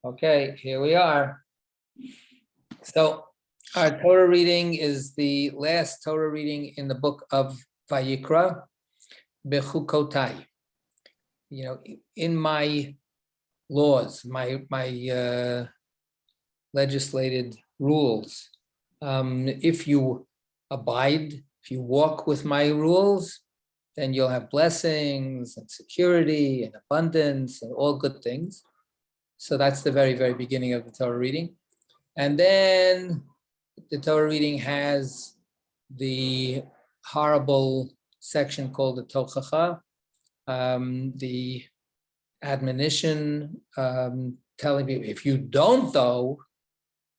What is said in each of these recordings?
Okay, here we are. So our Torah reading is the last Torah reading in the book of Vayikra, Bechukotai. You know, in my laws, my legislated rules, if you abide, if you walk with my rules, then you'll have blessings and security and abundance and all good things. So that's the very, very beginning of the Torah reading. And then the Torah reading has the horrible section called the Tochacha, the admonition telling you, if you don't though,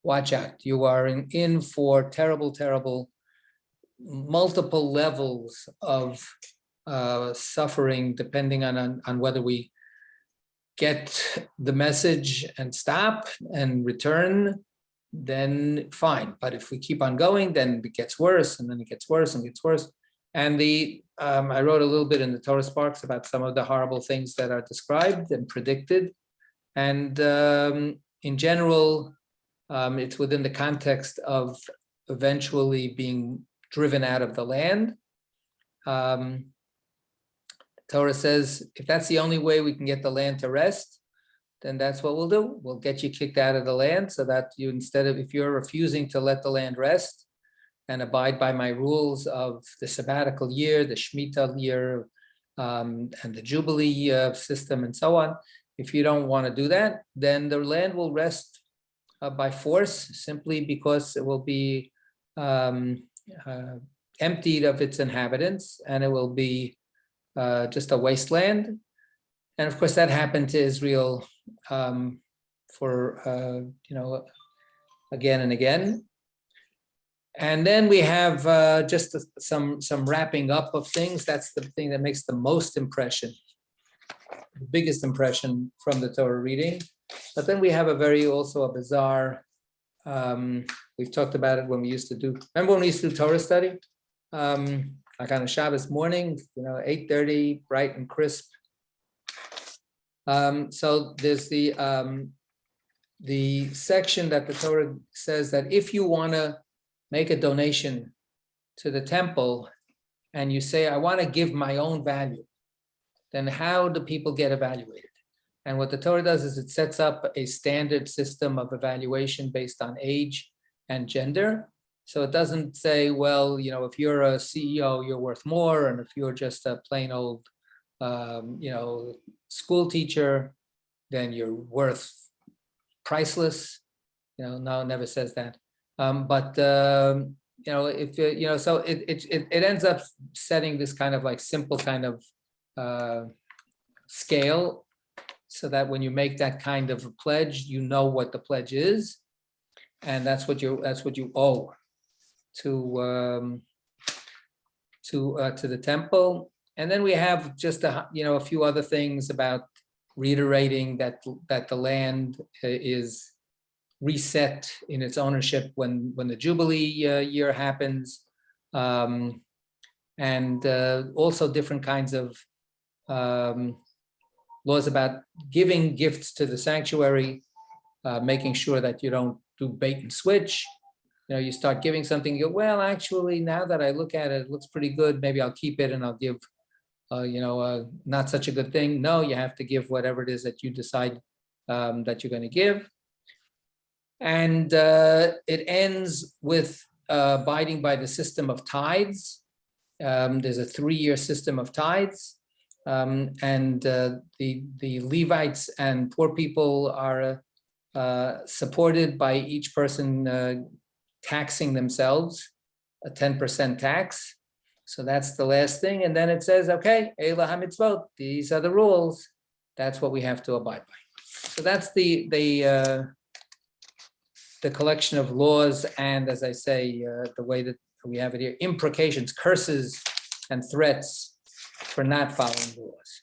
watch out. You are in for terrible, terrible, multiple levels of suffering, depending on whether we get the message and stop and return, then fine. But if we keep on going, then it gets worse, and then it gets worse and gets worse. And I wrote a little bit in the Torah Sparks about some of the horrible things that are described and predicted. And in general, it's within the context of eventually being driven out of the land. Torah says, if that's the only way we can get the land to rest, then that's what we'll do. We'll get you kicked out of the land so that you, instead of, if you're refusing to let the land rest and abide by my rules of the sabbatical year, the Shemitah year, and the Jubilee system and so on, if you don't want to do that, then the land will rest by force, simply because it will be emptied of its inhabitants, and it will be just a wasteland. And of course that happened to Israel for again and again. And then we have just some wrapping up of things. That's the thing that makes the most impression, the biggest impression from the Torah reading. But then we have also a bizarre, we've talked about it when we used to do, remember when we used to do Torah study? Like on a Shabbos morning, 8:30, bright and crisp. So there's the section that the Torah says that if you want to make a donation to the temple and you say, I want to give my own value, then how do people get evaluated? And what the Torah does is it sets up a standard system of evaluation based on age and gender. So it doesn't say, well, if you're a CEO, you're worth more, and if you're just a plain old, school teacher, then you're worth priceless. No, it never says that. So it ends up setting this kind of like simple kind of scale, so that when you make that kind of a pledge, you know what the pledge is, and that's what you owe to the temple. And then we have just a few other things about reiterating that the land is reset in its ownership when the Jubilee year happens, and also different kinds of laws about giving gifts to the sanctuary, making sure that you don't do bait and switch. You start giving something, you go, well, actually, now that I look at it, it looks pretty good. Maybe I'll keep it and I'll give, not such a good thing. No, you have to give whatever it is that you decide that you're going to give. And it ends with abiding by the system of tithes. There's a 3-year system of tithes. And the Levites and poor people are supported by each person taxing themselves, a 10% tax. So that's the last thing. And then it says, okay, Eila HaMitzvot, these are the rules. That's what we have to abide by. So that's the collection of laws. And as I say, the way that we have it here, imprecations, curses, and threats for not following laws.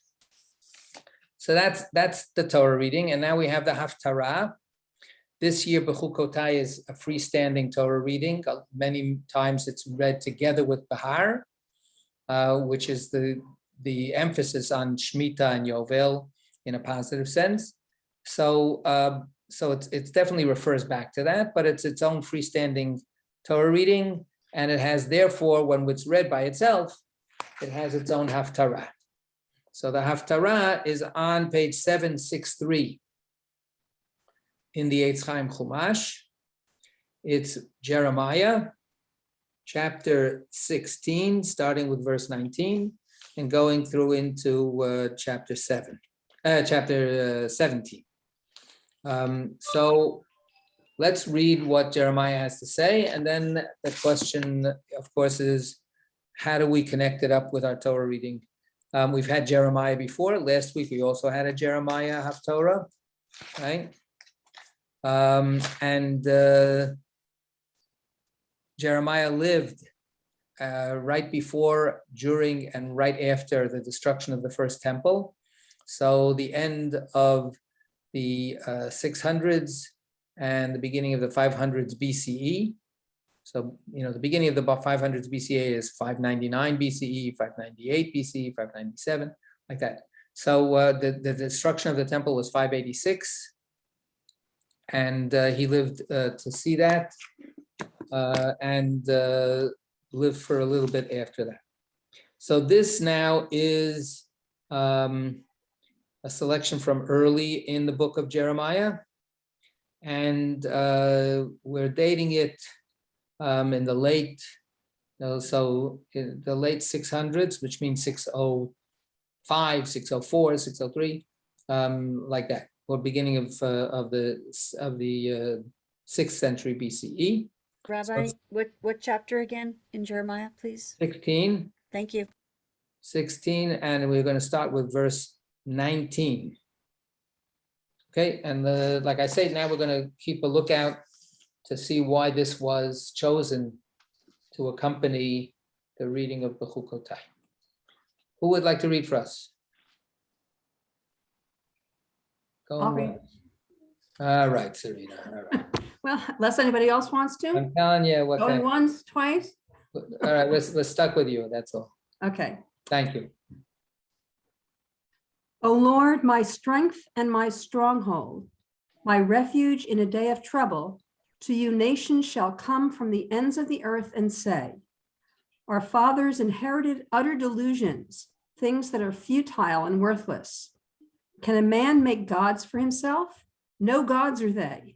So that's the Torah reading. And now we have the Haftarah. This year, Bechukotai is a freestanding Torah reading. Many times it's read together with Bahar, which is the emphasis on Shemitah and Yovel in a positive sense. So it's definitely refers back to that, but it's its own freestanding Torah reading, and it has therefore, when it's read by itself, it has its own Haftarah. So the Haftarah is on page 763 in the Eitz Chaim Chumash. It's Jeremiah, chapter 16, starting with verse 19, and going through into chapter 17. So let's read what Jeremiah has to say, and then the question, of course, is how do we connect it up with our Torah reading? We've had Jeremiah before. Last week we also had a Jeremiah Haftarah, right? Jeremiah lived right before, during, and right after the destruction of the first temple. So the end of the 600s and the beginning of the 500s BCE. So, the beginning of the 500s BCE is 599 BCE, 598 BCE, 597, like that. So the destruction of the temple was 586. And he lived to see that and lived for a little bit after that. So this now is a selection from early in the book of Jeremiah. And we're dating it in the late, in the late 600s, which means 605, 604, 603, like that, or beginning of the 6th century BCE. Rabbi, what chapter again in Jeremiah, please? 16. Thank you. 16, and we're going to start with verse 19. Okay, and like I say, now we're going to keep a lookout to see why this was chosen to accompany the reading of Bechukotai. Who would like to read for us? I'll read. All right, Serena. All right. Well, unless anybody else wants to. I'm telling you what Going kind. once, twice? All right, we're stuck with you. That's all. Okay. Thank you. O Lord, my strength and my stronghold, my refuge in a day of trouble, to you nations shall come from the ends of the earth and say, our fathers inherited utter delusions, things that are futile and worthless. Can a man make gods for himself? No gods are they.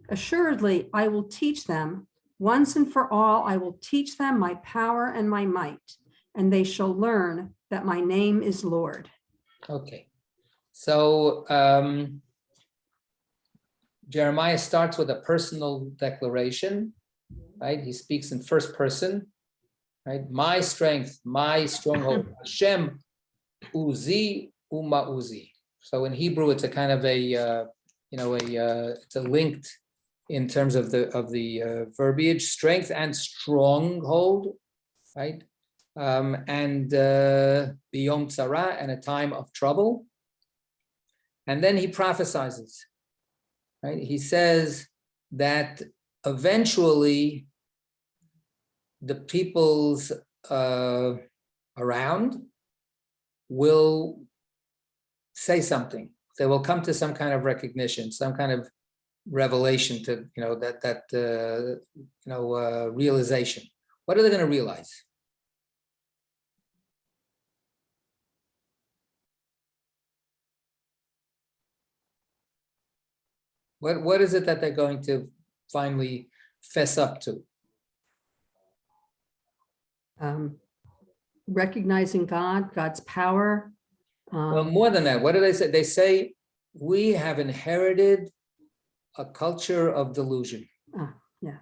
Assuredly, I will teach them. Once and for all, I will teach them my power and my might, and they shall learn that my name is Lord. Okay. So Jeremiah starts with a personal declaration, right? He speaks in first person, right? My strength, my stronghold, Hashem, Uzi, Uma Uzi. So in Hebrew, it's a kind of it's a linked in terms of the verbiage, strength and stronghold, right? And biyom tzara, and a time of trouble. And then he prophesizes, right? He says that eventually the peoples around will say something. They will come to some kind of recognition, some kind of revelation to, realization. What are they going to realize? What is it that they're going to finally fess up to? Recognizing God, God's power. Well, more than that, what do they say? They say, we have inherited a culture of delusion. Yeah.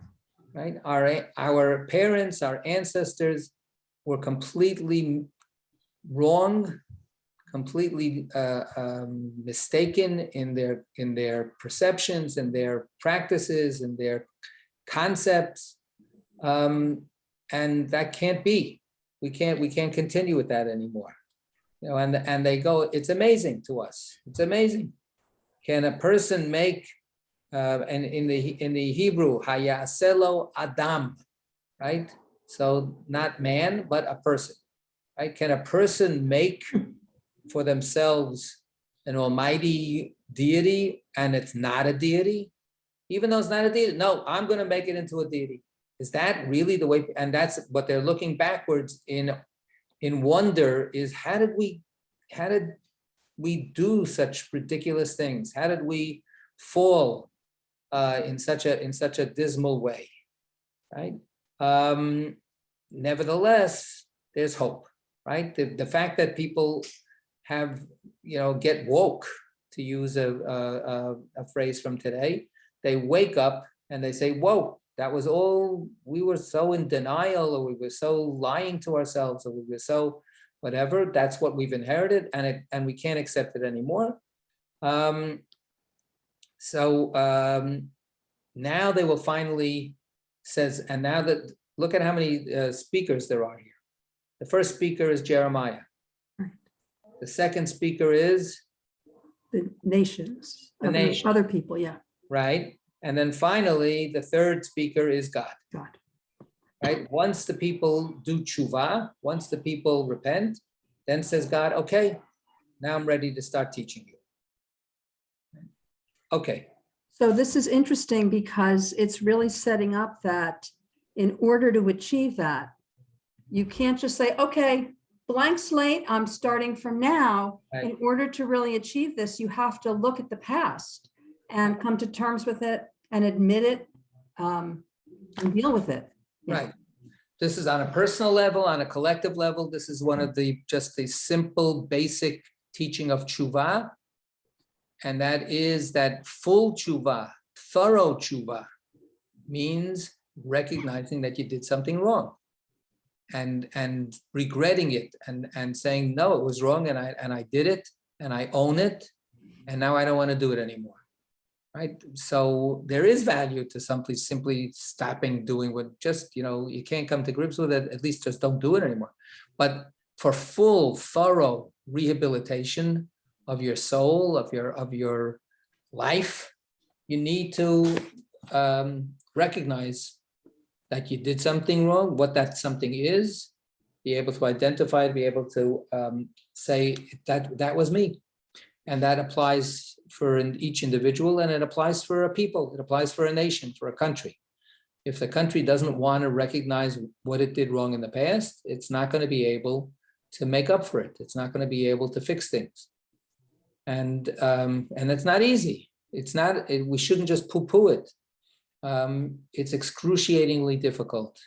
Right? Our parents, our ancestors were completely wrong, completely mistaken in their perceptions and their practices and their concepts, and that can't be. We can't continue with that anymore. And they go, it's amazing to us. It's amazing. Can a person make and in the Hebrew, hayaselo adam, right? So not man, but a person, right? Can a person make for themselves an almighty deity and it's not a deity, even though it's not a deity. No, I'm going to make it into a deity. Is that really the way? And that's what they're looking backwards in wonder is how did we do such ridiculous things? How did we fall in such a dismal way, right? Nevertheless, there's hope, right? The fact that people have, get woke, to use a phrase from today, they wake up and they say, whoa, that was all, we were so in denial, or we were so lying to ourselves, or we were so whatever, that's what we've inherited, and we can't accept it anymore. Now they will finally says, and now that, look at how many speakers there are here. The first speaker is Jeremiah. The second speaker is The nations, The nation. other people, yeah, right. And then finally, the third speaker is God. God. Right? Once the people do tshuva, once the people repent, then says God, okay, now I'm ready to start teaching you. Okay. So this is interesting because it's really setting up that in order to achieve that, you can't just say, okay, blank slate, I'm starting from now. Right. In order to really achieve this, you have to look at the past and come to terms with it and admit it and deal with it. Yeah. Right. This is on a personal level, on a collective level. This is one of just the simple, basic teaching of tshuva. And that is that full tshuva, thorough tshuva, means recognizing that you did something wrong and regretting it and saying, no, it was wrong and I did it and I own it. And now I don't want to do it anymore. Right. So there is value to simply stopping doing what just, you can't come to grips with it, at least just don't do it anymore. But for full, thorough rehabilitation of your soul, of your life, you need to recognize that you did something wrong, what that something is, be able to identify it, be able to say that was me. And that applies for each individual, and it applies for a people, it applies for a nation, for a country. If the country doesn't want to recognize what it did wrong in the past, it's not going to be able to make up for it. It's not going to be able to fix things. And it's not easy. We shouldn't just poo-poo it. It's excruciatingly difficult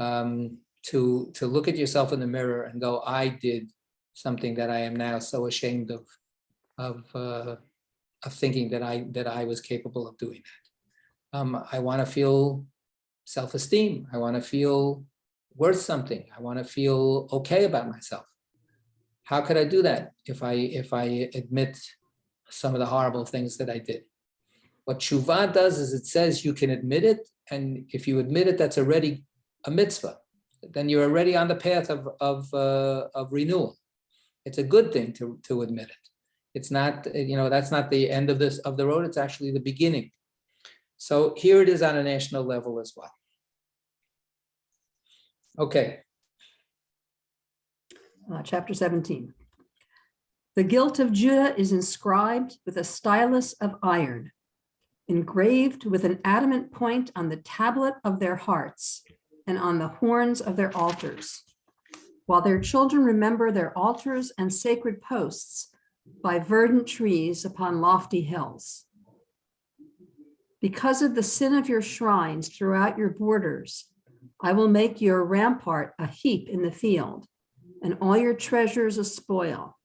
to look at yourself in the mirror and go, I did something that I am now so ashamed of thinking that I was capable of doing that. I want to feel self-esteem. I want to feel worth something. I want to feel okay about myself. How could I do that if I admit some of the horrible things that I did? What tshuva does is it says you can admit it, and if you admit it, that's already a mitzvah. Then you're already on the path of renewal. It's a good thing to admit it. It's not, that's not the end of the road. It's actually the beginning. So here it is on a national level as well. Okay. Chapter 17. The guilt of Judah is inscribed with a stylus of iron, engraved with an adamant point on the tablet of their hearts and on the horns of their altars, while their children remember their altars and sacred posts by verdant trees upon lofty hills. Because of the sin of your shrines throughout your borders, I will make your rampart a heap in the field, and all your treasures a spoil.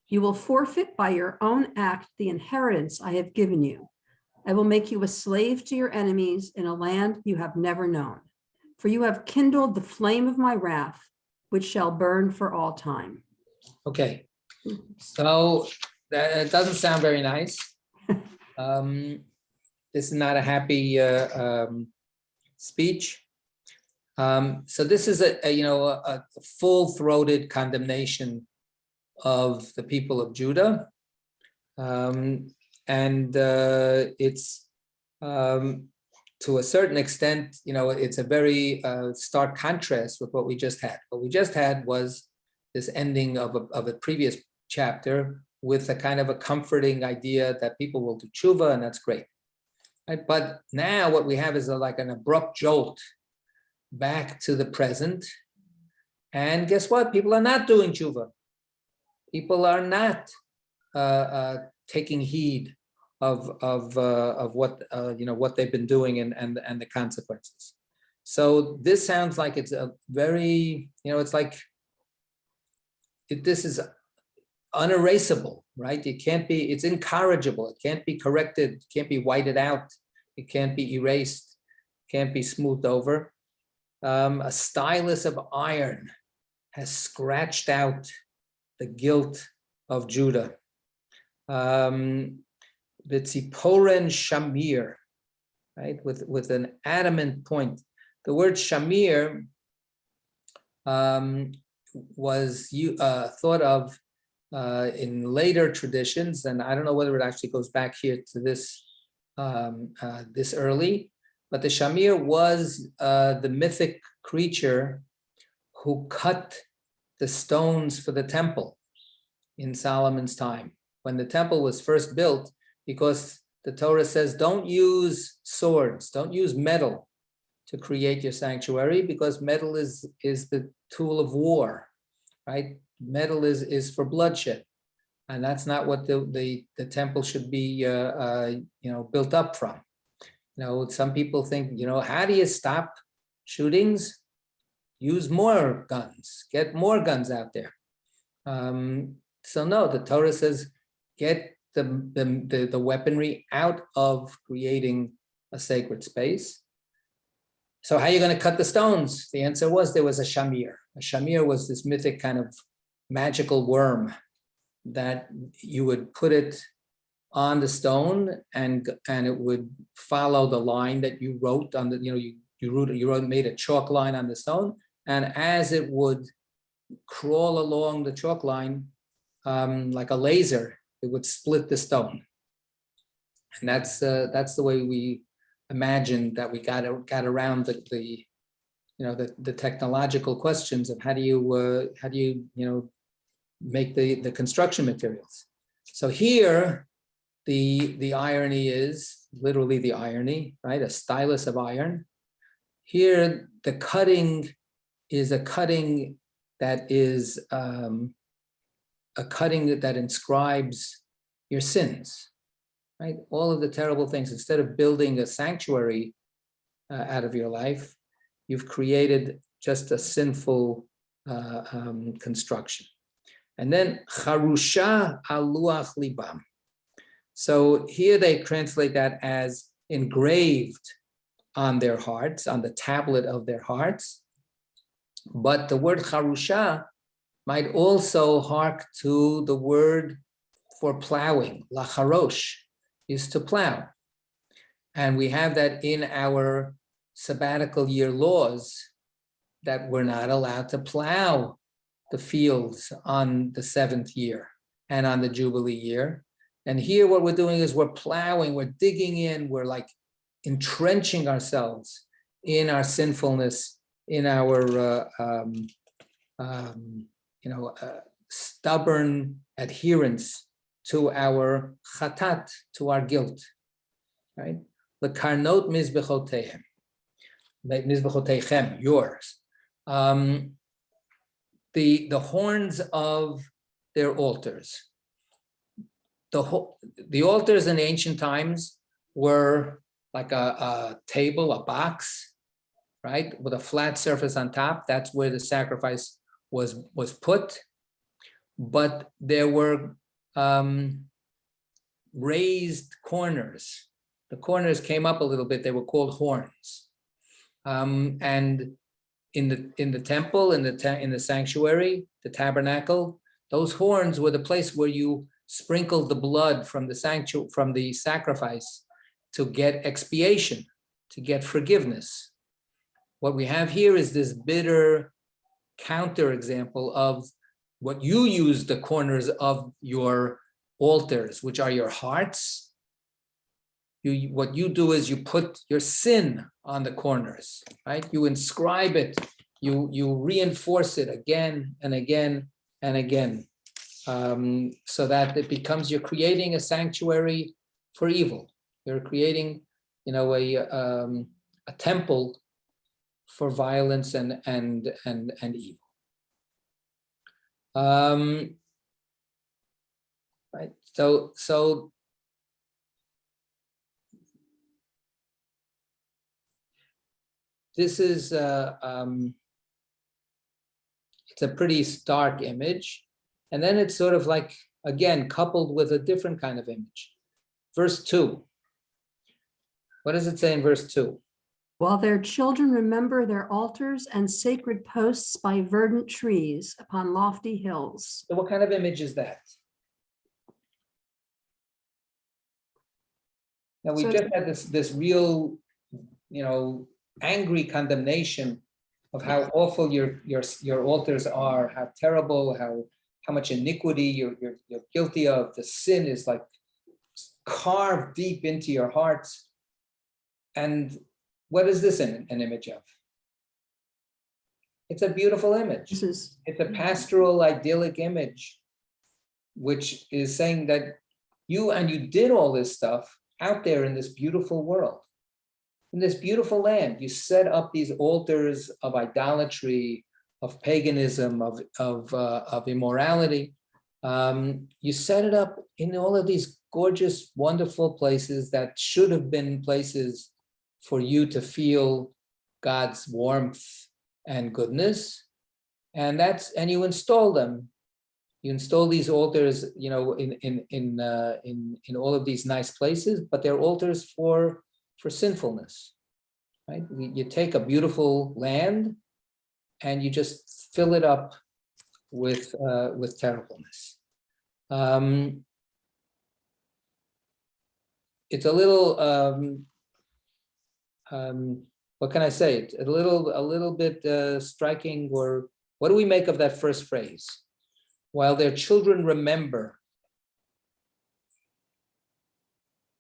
You will forfeit by your own act the inheritance I have given you. I will make you a slave to your enemies in a land you have never known, for you have kindled the flame of my wrath, which shall burn for all time. Okay. So that doesn't sound very nice. This is not a happy speech. So this is a full-throated condemnation of the people of Judah, and it's to a certain extent, it's a very stark contrast with what we just had. What we just had was this ending of a previous chapter with a kind of a comforting idea that people will do tshuva, and that's great. Right? But now what we have is like an abrupt jolt back to the present. And guess what? People are not doing tshuva. People are not taking heed of what what they've been doing and the consequences. So this sounds like it's a very, it's like this is unerasable, right? It can't be, it's incorrigible. It can't be corrected. It can't be whited out. It can't be erased. It can't be smoothed over. A stylus of iron has scratched out the guilt of Judah. The tziporen shamir, right? With an adamant point. The word shamir was thought of in later traditions, and I don't know whether it actually goes back here to this this early, but the shamir was the mythic creature who cut the stones for the temple in Solomon's time, when the temple was first built, because the Torah says, don't use swords, don't use metal to create your sanctuary, because metal is the tool of war, right? Metal is for bloodshed, and that's not what the temple should be built up from. Some people think, how do you stop shootings? Use more guns, get more guns out there. So no, the Torah says, get the weaponry out of creating a sacred space. So how are you going to cut the stones? The answer was there was a shamir. A shamir was this mythic kind of magical worm that you would put it on the stone, and it would follow the line that you wrote on the, you made a chalk line on the stone, and as it would crawl along the chalk line like a laser, it would split the stone. And that's the way we imagined that we got around the technological questions of how do you make the construction materials. So here the irony is literally the irony, right? A stylus of iron. Here the cutting is a cutting that is a cutting that inscribes your sins, right? All of the terrible things. Instead of building a sanctuary out of your life, you've created just a sinful construction. And then charusha aluach libam. So here they translate that as engraved on their hearts, on the tablet of their hearts. But the word charusha might also hark to the word for plowing. Lacharosh is to plow. And we have that in our sabbatical year laws, that we're not allowed to plow the fields on the 7th year and on the Jubilee year. And here what we're doing is we're plowing, we're digging in, we're like entrenching ourselves in our sinfulness, in our stubborn adherence to our chatat, to our guilt, right? The karnot mizbechoteichem, mizbechoteichem, yours. The horns of their altars. The altars in ancient times were like a table, a box, right, with a flat surface on top. That's where the sacrifice was put. But there were raised corners. The corners came up a little bit. They were called horns. And in the temple, in the sanctuary, the tabernacle, those horns were the place where you sprinkled the blood from the sacrifice to get expiation, to get forgiveness. What we have here is this bitter counter example of what you use the corners of your altars, which are your hearts. What you do is you put your sin on the corners, right? You inscribe it, you reinforce it again and again and again. so that it becomes, you're creating a sanctuary for evil. You're creating, a temple for violence and evil. Right. So this is it's a pretty stark image, and then it's sort of like, again, coupled with a different kind of image. Verse 2. What does it say in verse 2? While their children remember their altars and sacred posts by verdant trees upon lofty hills. So what kind of image is that? Now we just had this real, angry condemnation of how awful your altars are, how terrible, how much iniquity you're guilty of. The sin is like carved deep into your heart. And what is this an image of? It's a beautiful image. It's a pastoral, idyllic image, which is saying that you did all this stuff out there in this beautiful world, in this beautiful land. You set up these altars of idolatry, of paganism, of immorality. You set it up in all of these gorgeous, wonderful places that should have been places for you to feel God's warmth and goodness, and you install them. You install these altars, in all of these nice places, but they're altars for sinfulness, right? You take a beautiful land and you just fill it up with terribleness. It's a little. What can I say? It's a little bit striking. Or what do we make of that first phrase? While their children remember.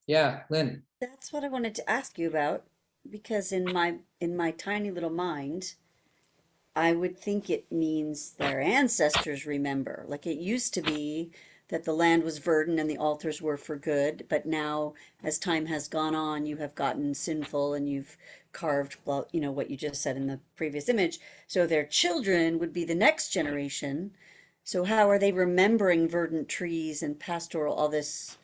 Yeah, Lynn. That's what I wanted to ask you about, because in my tiny little mind, I would think it means their ancestors remember. Like it used to be that the land was verdant and the altars were for good, but now as time has gone on, you have gotten sinful and you've carved, what you just said in the previous image. So their children would be the next generation. So how are they remembering verdant trees and pastoral, all this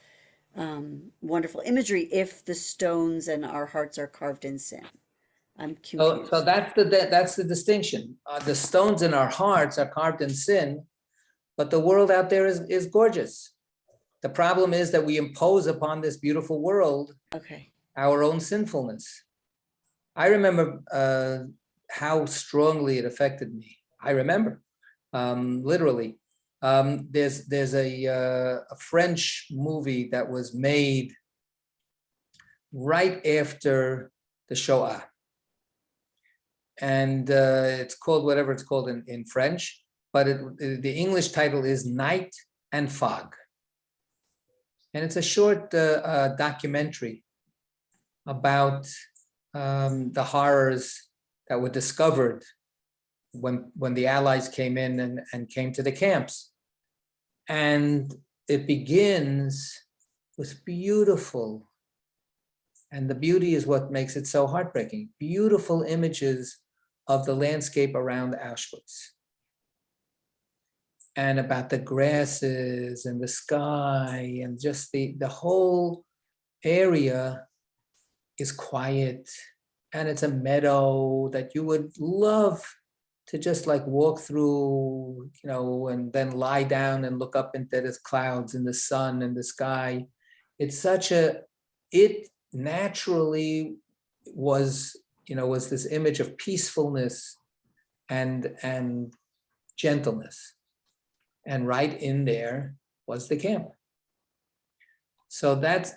wonderful imagery, if the stones and our hearts are carved in sin? I'm confused. So that's the distinction. The stones in our hearts are carved in sin, but the world out there is gorgeous. The problem is that we impose upon this beautiful world our own sinfulness. I remember how strongly it affected me. I remember, literally. There's a French movie that was made right after the Shoah. And it's called whatever it's called in French, but the English title is Night and Fog. And it's a short documentary about the horrors that were discovered when the Allies came in and came to the camps. And it begins with beautiful, and the beauty is what makes it so heartbreaking, beautiful images of the landscape around Auschwitz, and about the grasses and the sky, and just the whole area is quiet, and it's a meadow that you would love to just like walk through, and then lie down and look up into the clouds and the sun and the sky. It naturally was this image of peacefulness and gentleness. And right in there was the camp. So that's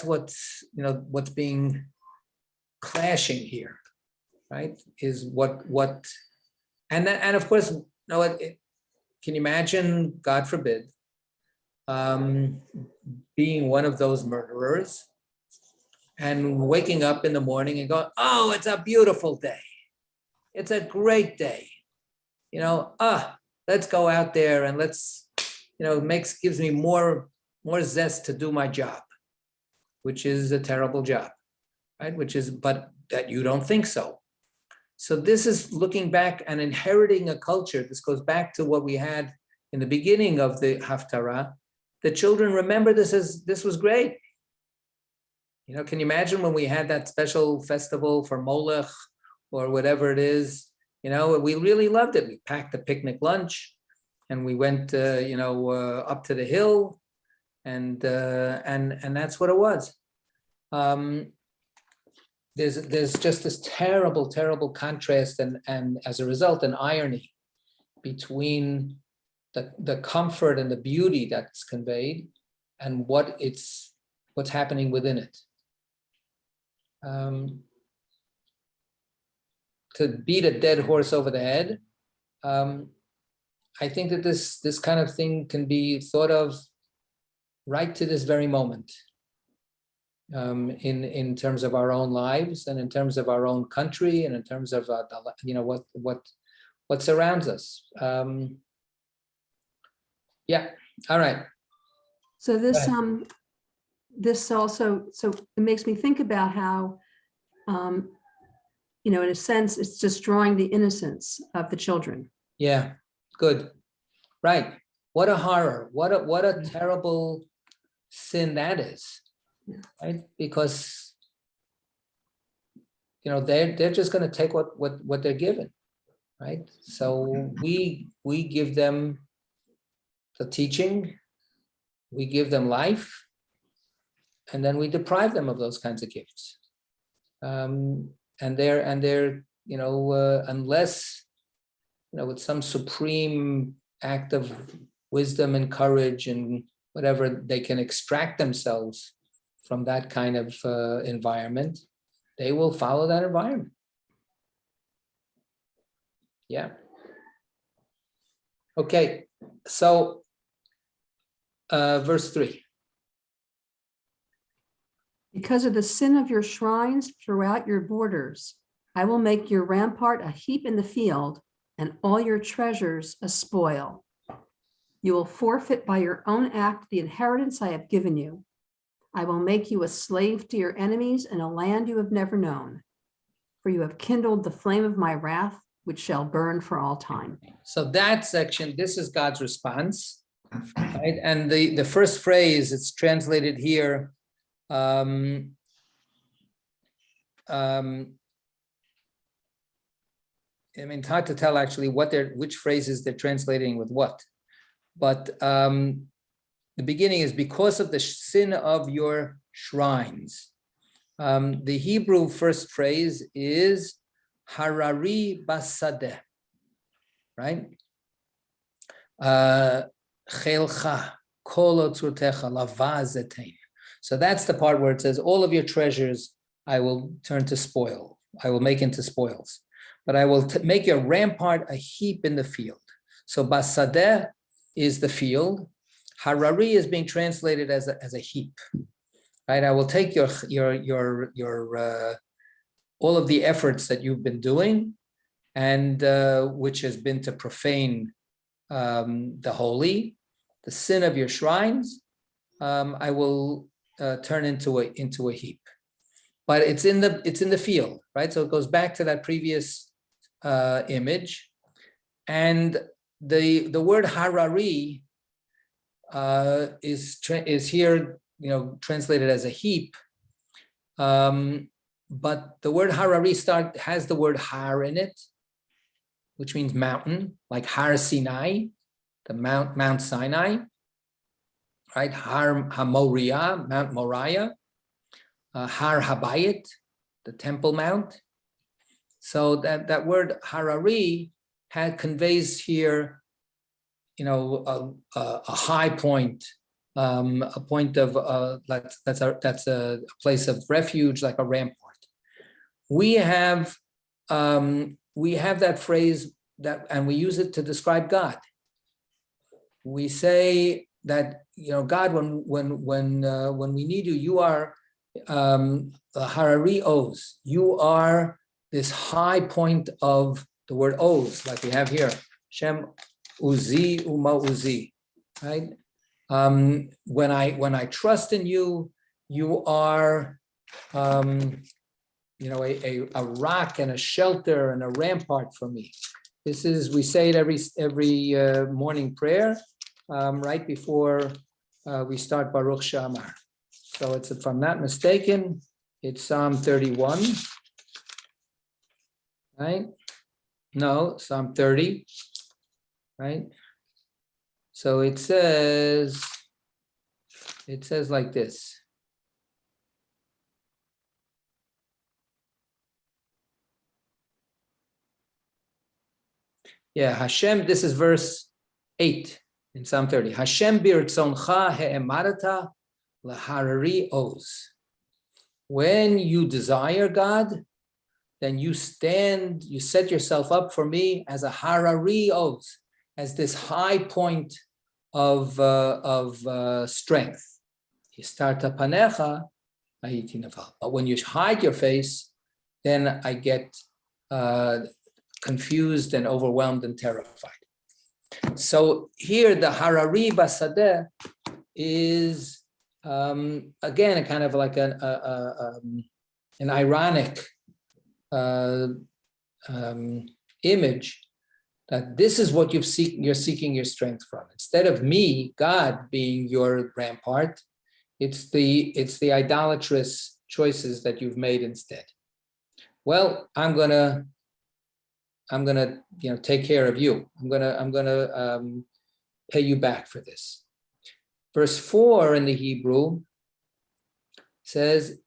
what's being clashing here, right? Is what and of course, can you imagine, God forbid, being one of those murderers and waking up in the morning and going, oh, it's a beautiful day. It's a great day. Let's go out there and let's gives me more zest to do my job, which is a terrible job, right? But that you don't think so. So this is looking back and inheriting a culture. This goes back to what we had in the beginning of the Haftarah. The children remember this was great. Can you imagine when we had that special festival for Molech or whatever it is? We really loved it. We packed a picnic lunch and we went, up to the hill, and that's what it was. There's just this terrible, terrible contrast, and as a result, an irony between the comfort and the beauty that's conveyed and what's happening within it. To beat a dead horse over the head, I think that this kind of thing can be thought of right to this very moment, in terms of our own lives and in terms of our own country and in terms of what surrounds us. Yeah. All right. So this also, so it makes me think about how, in a sense, it's destroying the innocence of the children. Yeah. Good. Right. What a horror. What a terrible sin that is. Right? Because they're just going to take what they're given. Right. So we give them the teaching, we give them life, and then we deprive them of those kinds of gifts. And they're unless with some supreme act of wisdom and courage and whatever, they can extract themselves from that kind of environment, they will follow that environment. Yeah. Okay, so verse 3. Because of the sin of your shrines throughout your borders, I will make your rampart a heap in the field and all your treasures a spoil. You will forfeit by your own act the inheritance I have given you. I will make you a slave to your enemies in a land you have never known, for you have kindled the flame of my wrath, which shall burn for all time. So that section, this is God's response, right? And the first phrase, it's translated here, it's hard to tell actually which phrases they're translating with what, but the beginning is because of the sin of your shrines. The Hebrew first phrase is Harari Basadeh, right? Chelcha kol otzrotecha lavazetein. So that's the part where it says, all of your treasures I will turn to spoil. I will make into spoils. But I will make your rampart a heap in the field. So Basadeh is the field. Harari is being translated as a heap, right? I will take your all of the efforts that you've been doing, and which has been to profane the holy, the sin of your shrines. I will turn into a heap, but it's in the field, right? So it goes back to that previous image, and the word Harari is here, translated as a heap. But the word Harari has the word Har in it, which means mountain, like Har Sinai, the Mount Sinai, right? Har HaMoriah, Mount Moriah, Har Habayit, the Temple Mount. So that word Harari conveys here, a high point, a point of that's a place of refuge, like a rampart. We have that phrase and we use it to describe God. We say that God, when we need you, you are Harari Oz. You are this high point of the word Oz, like we have here, Shem Uzi Uma Uzi. right? When I trust in you, you are, a rock and a shelter and a rampart for me. This is, we say it every morning prayer, right before we start Baruch She'amar. So it's, if I'm not mistaken, it's Psalm 31, right? No, Psalm 30, right? So it says like this. Yeah, Hashem, this is verse 8 in Psalm 30. Hashem birtzoncha he'emarata laharari oz. When you desire God, then you stand, you set yourself up for me as a harari oz, as this high point of strength. Histarta panecha hayiti naval. But when you hide your face, then I get confused and overwhelmed and terrified. So here the Harari Basadeh is again a kind of like an ironic image that this is what you're seeking your strength from. Instead of me, God, being your rampart, it's the idolatrous choices that you've made instead. Well, I'm gonna take care of you. I'm gonna pay you back for this. Verse 4 in the Hebrew says,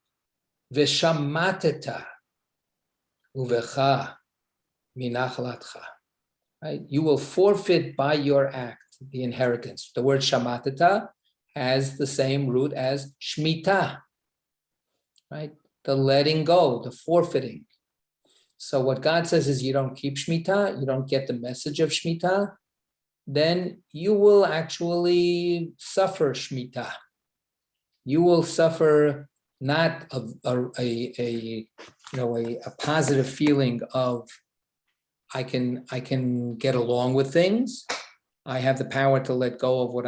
V'shamateta uvecha minachlatcha. Right? You will forfeit by your act the inheritance. The word shamateta has the same root as shmita, right? The letting go, the forfeiting. So what God says is, you don't keep Shemitah, you don't get the message of Shemitah, then you will actually suffer Shemitah. You will suffer not a positive feeling of I can get along with things. I have the power to let go of what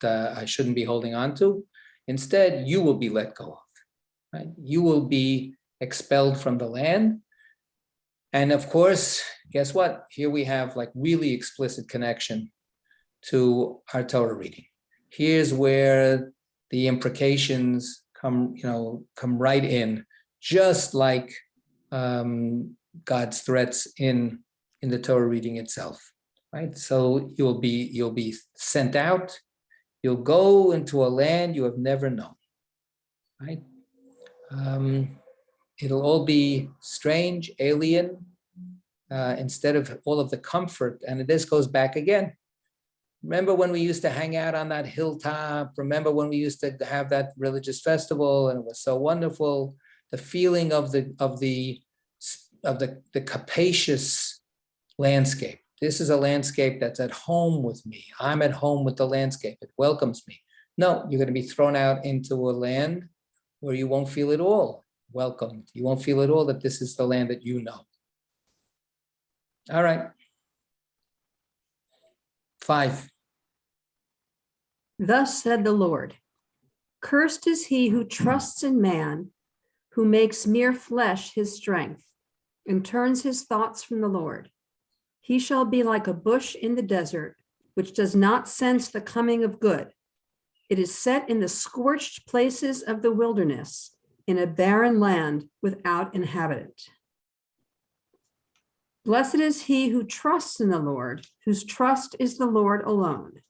I shouldn't be holding on to. Instead, you will be let go of. Right? You will be expelled from the land. And of course, guess what? Here we have like really explicit connection to our Torah reading. Here's where the imprecations come right in, just like God's threats in the Torah reading itself, right? So you'll be sent out. You'll go into a land you have never known, right? It'll all be strange, alien, instead of all of the comfort. And this goes back again. Remember when we used to hang out on that hilltop? Remember when we used to have that religious festival and it was so wonderful? The feeling of the capacious landscape. This is a landscape that's at home with me. I'm at home with the landscape. It welcomes me. No, you're going to be thrown out into a land where you won't feel at all welcomed. You won't feel at all that this is the land that you know. All right. 5. Thus said the Lord, cursed is he who trusts in man, who makes mere flesh his strength, and turns his thoughts from the Lord. He shall be like a bush in the desert, which does not sense the coming of good. It is set in the scorched places of the wilderness, in a barren land without inhabitant. Blessed is he who trusts in the Lord, whose trust is the Lord alone.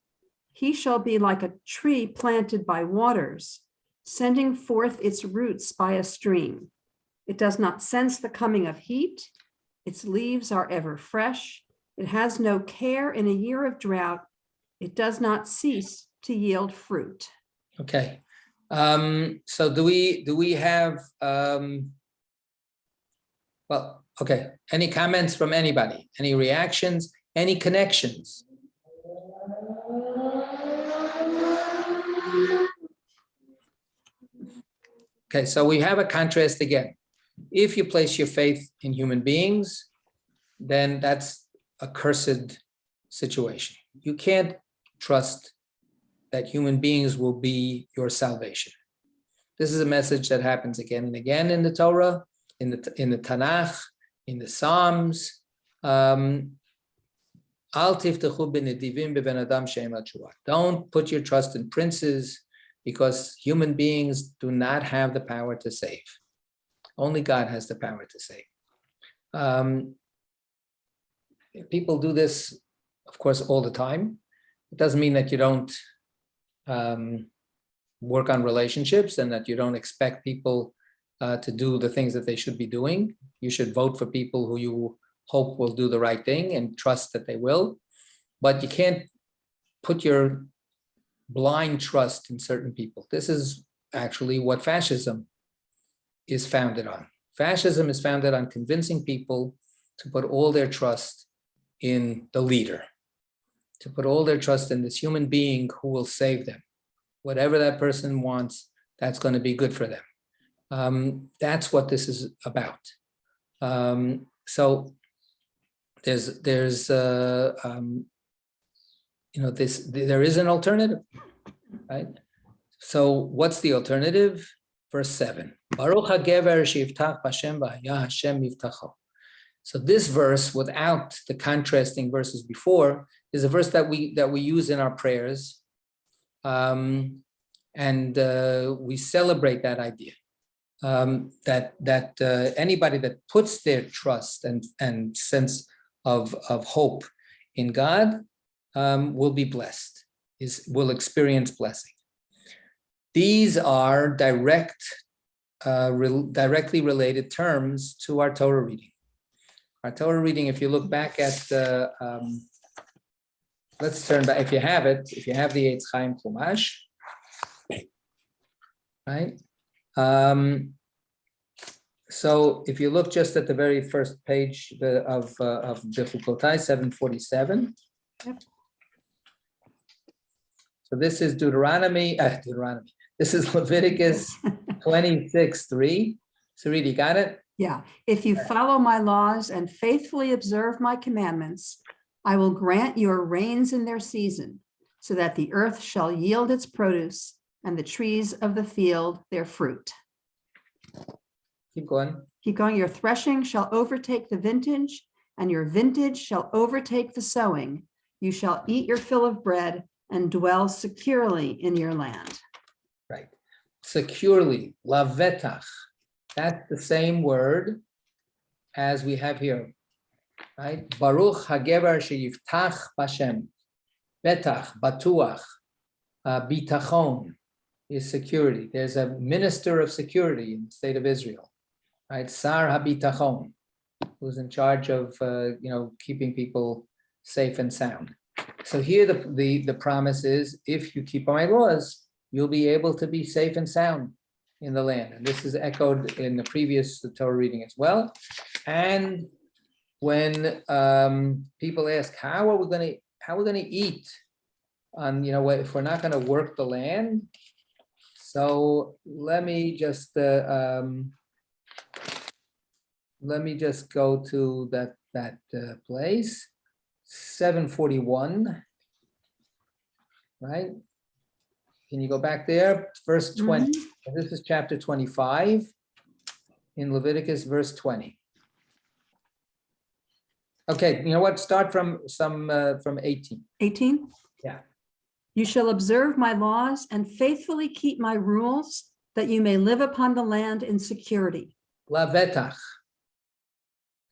He shall be like a tree planted by waters, sending forth its roots by a stream. It does not sense the coming of heat. Its leaves are ever fresh. It has no care in a year of drought. It does not cease to yield fruit. Okay. So do we have okay. Any comments from anybody? Any reactions? Any connections? Okay, so we have a contrast again. If you place your faith in human beings, then that's a cursed situation. You can't trust that human beings will be your salvation. This is a message that happens again and again in the Torah, in the Tanakh, in the Psalms. Don't put your trust in princes, because human beings do not have the power to save. Only God has the power to save. People do this, of course, all the time. It doesn't mean that you don't work on relationships and that you don't expect people to do the things that they should be doing. You should vote for people who you hope will do the right thing and trust that they will. But you can't put your blind trust in certain people. This is actually what fascism is founded on. Fascism is founded on convincing people to put all their trust in the leader, to put all their trust in this human being who will save them. Whatever that person wants, that's going to be good for them. That's what this is about. So there's there is an alternative, right? So what's the alternative? Verse 7. Baruch hagever sheyiftach b'Hashem v'haya Hashem yiftacho. So this verse, without the contrasting verses before, is a verse that we use in our prayers, and we celebrate that idea. That anybody that puts their trust and sense of hope in God will be blessed, will experience blessing. These are directly related terms to our Torah reading. Our Torah reading, if you look back at the, let's turn back, if you have the Eitz Chaim Chumash, right? So if you look just at the very first page of Bechukotai 747. Yep. So this is Deuteronomy. This is Leviticus 26:3. Sarita, got it? Yeah. If you follow my laws and faithfully observe my commandments, I will grant your rains in their season, so that the earth shall yield its produce and the trees of the field their fruit. Keep going. Keep going. Your threshing shall overtake the vintage, and your vintage shall overtake the sowing. You shall eat your fill of bread and dwell securely in your land. Right. Securely, lavetach. That's the same word as we have here, right? Baruch hagever sheyiftach b'Hashem. Betach, batuach, bitachon is security. There's a minister of security in the state of Israel, right? Sar habitachon, who's in charge of keeping people safe and sound. So here the promise is, if you keep my laws, you'll be able to be safe and sound in the land. And this is echoed in the previous Torah reading as well. And when people ask, how are we going to eat on, if we're not going to work the land? So let me just go to that place, 741, right? Can you go back there? Verse 20. Mm-hmm. This is chapter 25 in Leviticus, verse 20. Okay, you know what? Start from 18. 18? Yeah. You shall observe my laws and faithfully keep my rules, that you may live upon the land in security. Lavetach.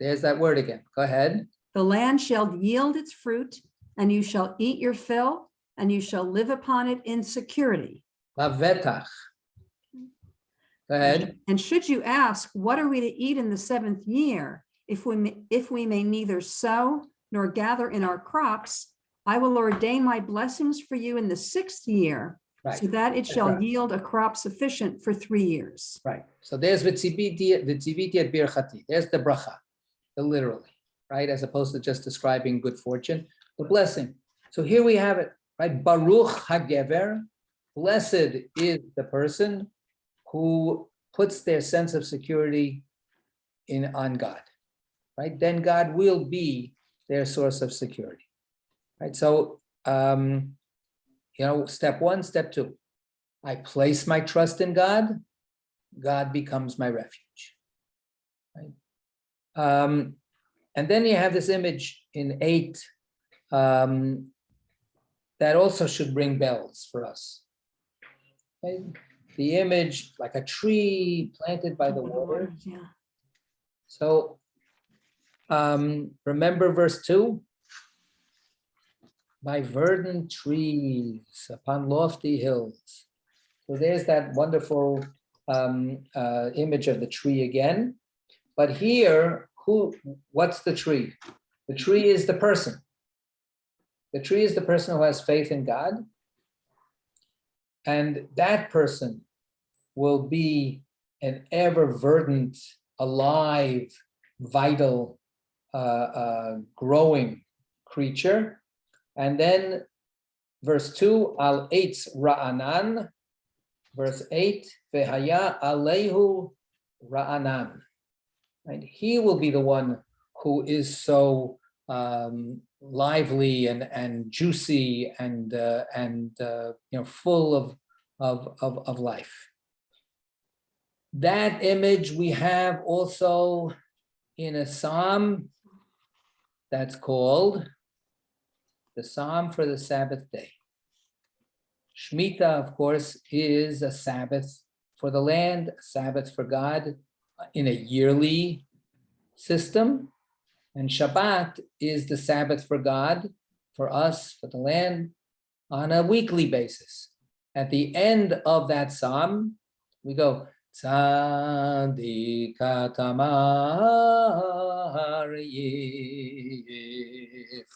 There's that word again. Go ahead. The land shall yield its fruit, and you shall eat your fill, and you shall live upon it in security. Lavetach. Go ahead. And should you ask, what are we to eat in the 7th year, if we may neither sow nor gather in our crops, I will ordain my blessings for you in the 6th year, right, so that it shall yield a crop sufficient for 3 years. Right. So there's v'tziviti et birchati. There's the bracha, the literally, right? As opposed to just describing good fortune, the blessing. So here we have it, right? Baruch hagever. Blessed is the person who puts their sense of security on God, right? Then God will be their source of security, right? So step one, step two. I place my trust in God. God becomes my refuge. Right? And then you have this image in 8 that also should ring bells for us. Okay? The image, like a tree planted by the water. Yeah. So remember verse 2? By verdant trees upon lofty hills. So there's that wonderful image of the tree again. But here, what's the tree? The tree is the person. The tree is the person who has faith in God. And that person will be an ever verdant, alive, vital, growing creature. And then verse 2, al eitz ra'anan. Verse 8, vehaya alehu ra'anan. Right? He will be the one who is so lively and juicy and full of life. That image we have also in a psalm that's called the Psalm for the Sabbath Day. Shemitah, of course, is a Sabbath for the land, a Sabbath for God in a yearly system. And Shabbat is the Sabbath for God, for us, for the land, on a weekly basis. At the end of that psalm, we go, Tzadika tamar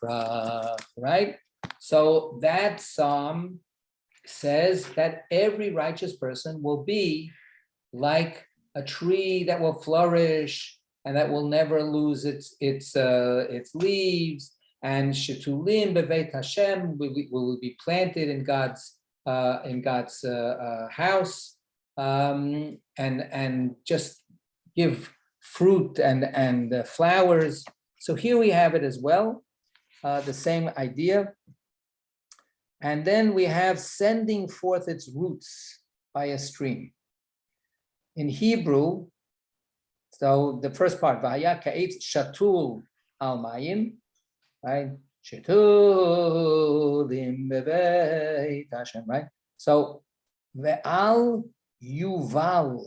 yifrach, right? So that psalm says that every righteous person will be like a tree that will flourish and that will never lose its leaves. And shetulim beveit Hashem, we will be planted in God's house, and just give fruit and flowers. So here we have it as well, the same idea. And then we have sending forth its roots by a stream. In Hebrew, so the first part, v'haya ka'etz shatul al mayim, right? Shatulim beveit Hashem, right? So ve'al yuval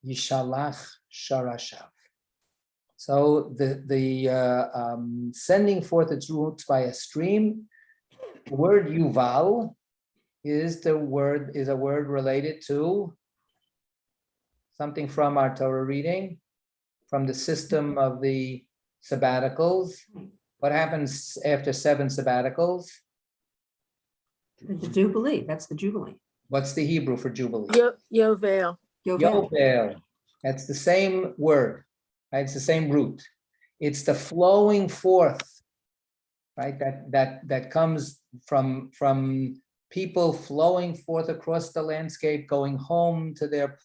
yishalach sharashav. So the sending forth its roots by a stream. The word yuval is a word related to something from our Torah reading, from the system of the sabbaticals. What happens after 7 sabbaticals? The Jubilee, that's the Jubilee. What's the Hebrew for Jubilee? Yovel. Yovel. That's the same word, right? It's the same root. It's the flowing forth, right? That comes from people flowing forth across the landscape, going home to their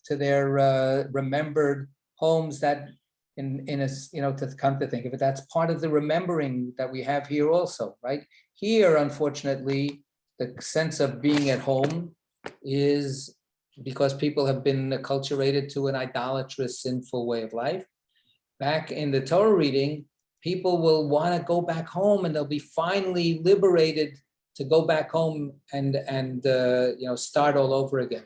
remembered homes. That in a to come to think of it, that's part of the remembering that we have here also, right? Here, unfortunately, the sense of being at home is because people have been acculturated to an idolatrous, sinful way of life. Back in the Torah reading, people will want to go back home, and they'll be finally liberated to go back home and start all over again.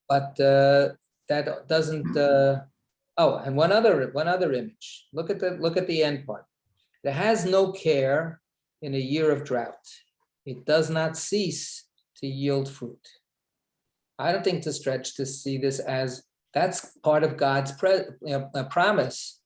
But that doesn't. And one other image. Look at the end part. There has no care in a year of drought. It does not cease to yield fruit. I don't think it's a stretch to see this as that's part of God's promise.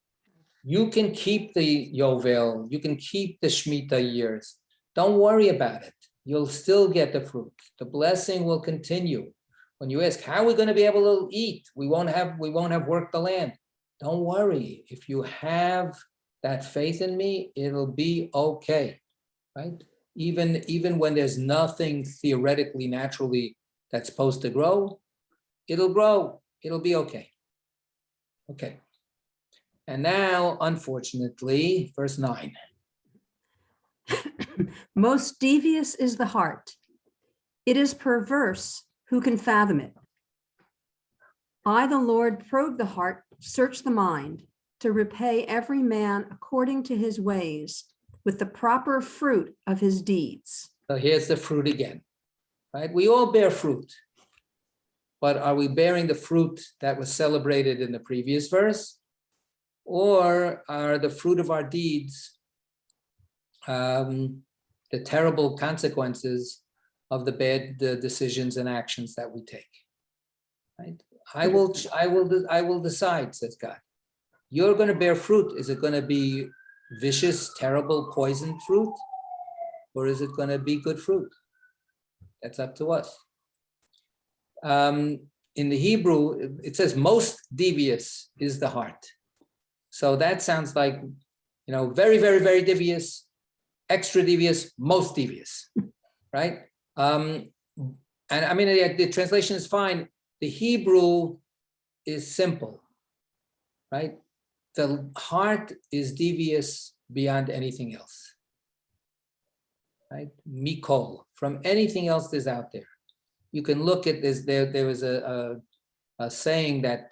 You can keep the Yovel, you can keep the Shemitah years. Don't worry about it. You'll still get the fruit. The blessing will continue. When you ask, how are we going to be able to eat? We won't have worked the land. Don't worry. If you have that faith in me, it'll be okay, right? Even when there's nothing theoretically, naturally that's supposed to grow, it'll grow. It'll be okay. Okay. And now, unfortunately, verse 9. Most devious is the heart It is perverse. Who can fathom it? I, the Lord, probe the heart, search the mind, to repay every man according to his ways, with the proper fruit of his deeds. So here's the fruit again, right? We all bear fruit, but are we bearing the fruit that was celebrated in the previous verse? Or are the fruit of our deeds the terrible consequences of the bad decisions and actions that we take? Right? I will decide, says God. You're going to bear fruit. Is it going to be vicious, terrible, poisoned fruit? Or is it going to be good fruit? That's up to us. In the Hebrew, it says most devious is the heart. So that sounds like, very, very, very devious, extra devious, most devious, right? And I mean, the translation is fine. The Hebrew is simple, right? The heart is devious beyond anything else, right? Mikol, from anything else that's out there. You can look at this. There was a saying that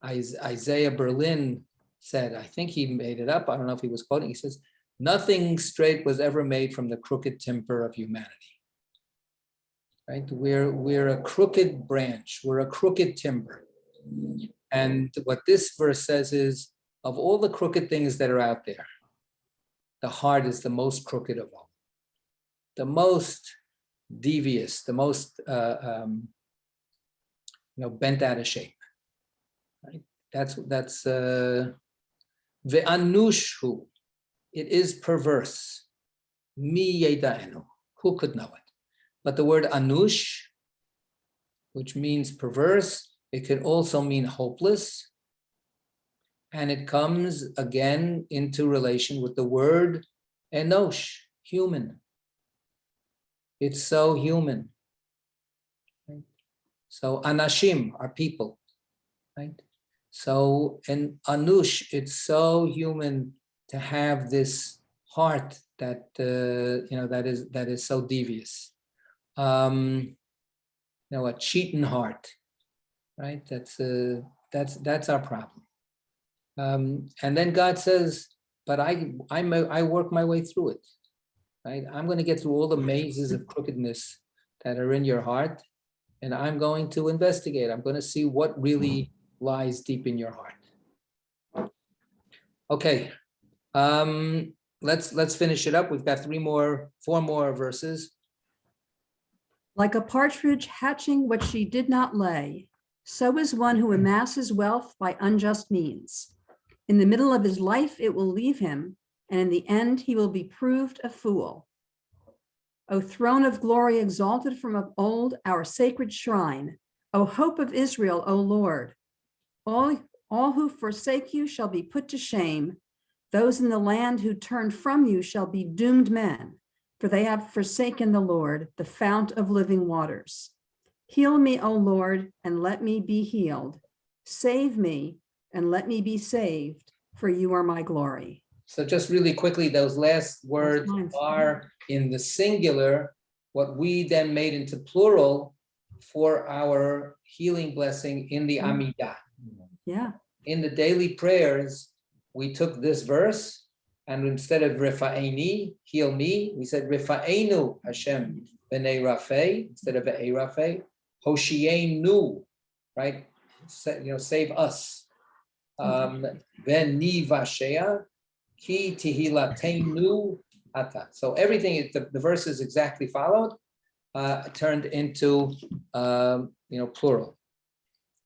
Isaiah Berlin said. I think he made it up. I don't know if he was quoting. He says, "Nothing straight was ever made from the crooked timber of humanity." Right? We're a crooked branch. We're a crooked timber. And what this verse says is, of all the crooked things that are out there, the heart is the most crooked of all, the most devious, the most bent out of shape. Right? That's ve'anushu. It is perverse. Mi yedaenu. Who could know it? But the word anush, which means perverse, it can also mean hopeless. And it comes again into relation with the word enosh, human. It's so human. Right? So anashim are people, right? So in anush, it's so human to have this heart that that is so devious. A cheating heart, right? That's our problem. And then God says, but I work my way through it, right? I'm going to get through all the mazes of crookedness that are in your heart, and I'm going to investigate. I'm going to see what really lies deep in your heart. Okay, let's finish it up. We've got four more verses. Like a partridge hatching what she did not lay, so is one who amasses wealth by unjust means. In the middle of his life, it will leave him, and in the end, he will be proved a fool. O throne of glory exalted from of old, our sacred shrine, O hope of Israel, O Lord. All who forsake you shall be put to shame. Those in the land who turn from you shall be doomed men, for they have forsaken the Lord, the fount of living waters. Heal me, O Lord, and let me be healed. Save me, and let me be saved, for you are my glory. So just really quickly, those last words are in the singular, what we then made into plural for our healing blessing in the Amidah. Yeah. In the daily prayers, we took this verse, and instead of Rifa'eni, heal me, we said Rifa'enu Hashem b'nei Rafei, instead of Ve'ei Rafei, Hoshienu, right? Save us. V'ni Vashea, Ki Tihilatenu Ata. So everything, the verse is exactly followed, turned into plural.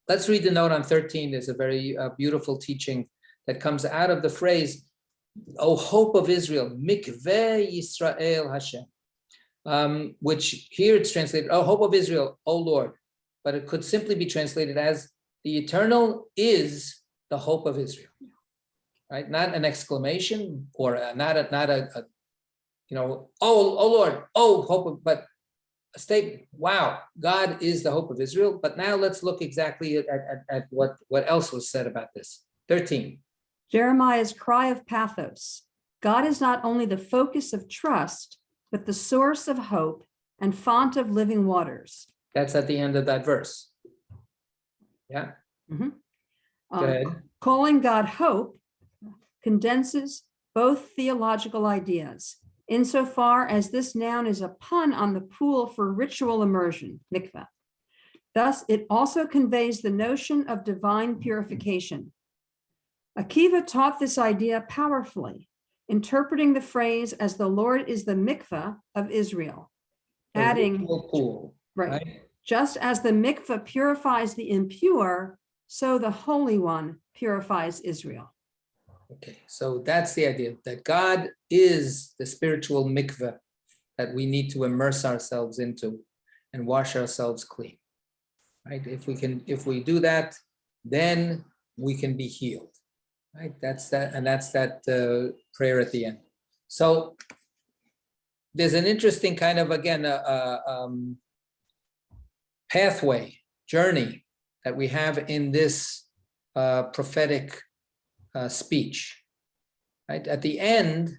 Let's read the note on 13. There's a very beautiful teaching that comes out of the phrase, O hope of Israel, Mikveh Yisrael Hashem, which here it's translated, O hope of Israel, O Lord, but it could simply be translated as the eternal is the hope of Israel, right? Not an exclamation or not a oh Lord, oh hope, but a statement. Wow, God is the hope of Israel. But now let's look exactly at what else was said about this. 13. Jeremiah's cry of pathos. God is not only the focus of trust, but the source of hope and font of living waters. That's at the end of that verse. Yeah, Mhm. go ahead. Calling God hope condenses both theological ideas, insofar as this noun is a pun on the pool for ritual immersion, mikveh. Thus, it also conveys the notion of divine purification. Akiva taught this idea powerfully, interpreting the phrase as the Lord is the mikveh of Israel, adding, Ritual pool, right, just as the mikveh purifies the impure, so the Holy One purifies Israel. Okay, so that's the idea, that God is the spiritual mikveh that we need to immerse ourselves into and wash ourselves clean. Right? If we do that, then we can be healed. Right? That's that, and that's that prayer at the end. So there's an interesting kind of, again, pathway, journey that we have in this prophetic speech. Right? At the end,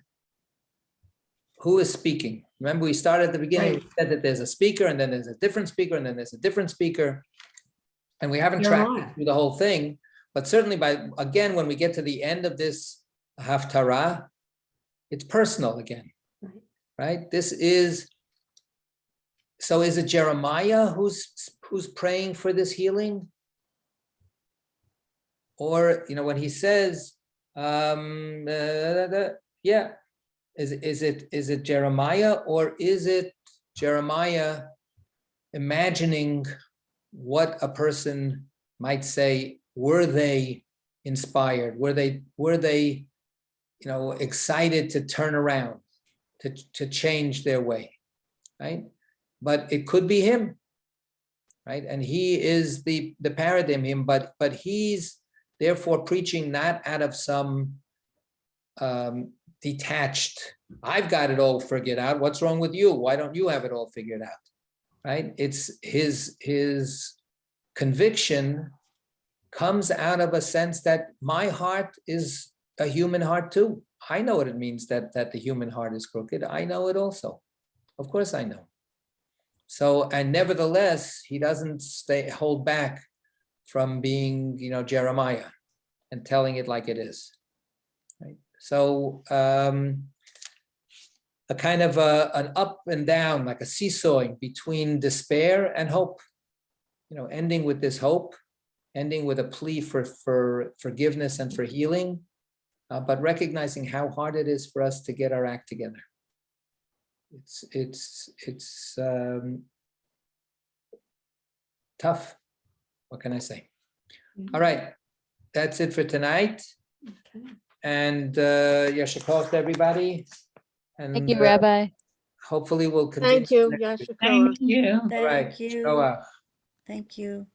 who is speaking? Remember, we started at the beginning, Right. we said that there's a speaker, and then there's a different speaker, and then there's a different speaker. And we haven't tracked Jeremiah. through the whole thing, but certainly again, when we get to the end of this Haftarah, it's personal again, right? So is it Jeremiah who's praying for this healing? Or, when he says, yeah, is it Jeremiah, or is it Jeremiah imagining what a person might say? Were they inspired? Were they excited to turn around, to change their way, right? But it could be him, right? And he is the paradigm, but he's therefore preaching not out of some detached, I've got it all figured out. What's wrong with you? Why don't you have it all figured out? Right? It's his conviction comes out of a sense that my heart is a human heart too. I know what it means that the human heart is crooked. I know it also. Of course I know. So, and nevertheless, he doesn't hold back from being, Jeremiah and telling it like it is. Right? So a kind of an up and down, like a seesawing between despair and hope, ending with this hope, ending with a plea for forgiveness and for healing, but recognizing how hard it is for us to get our act together. It's tough. What can I say? All right, that's it for tonight. Okay. And Yasher Koach to everybody. And Thank you, Rabbi. hopefully we'll continue. Thank you, next week. Yasher Koach. Thank you. All right. Thank you. Shoah. Thank you.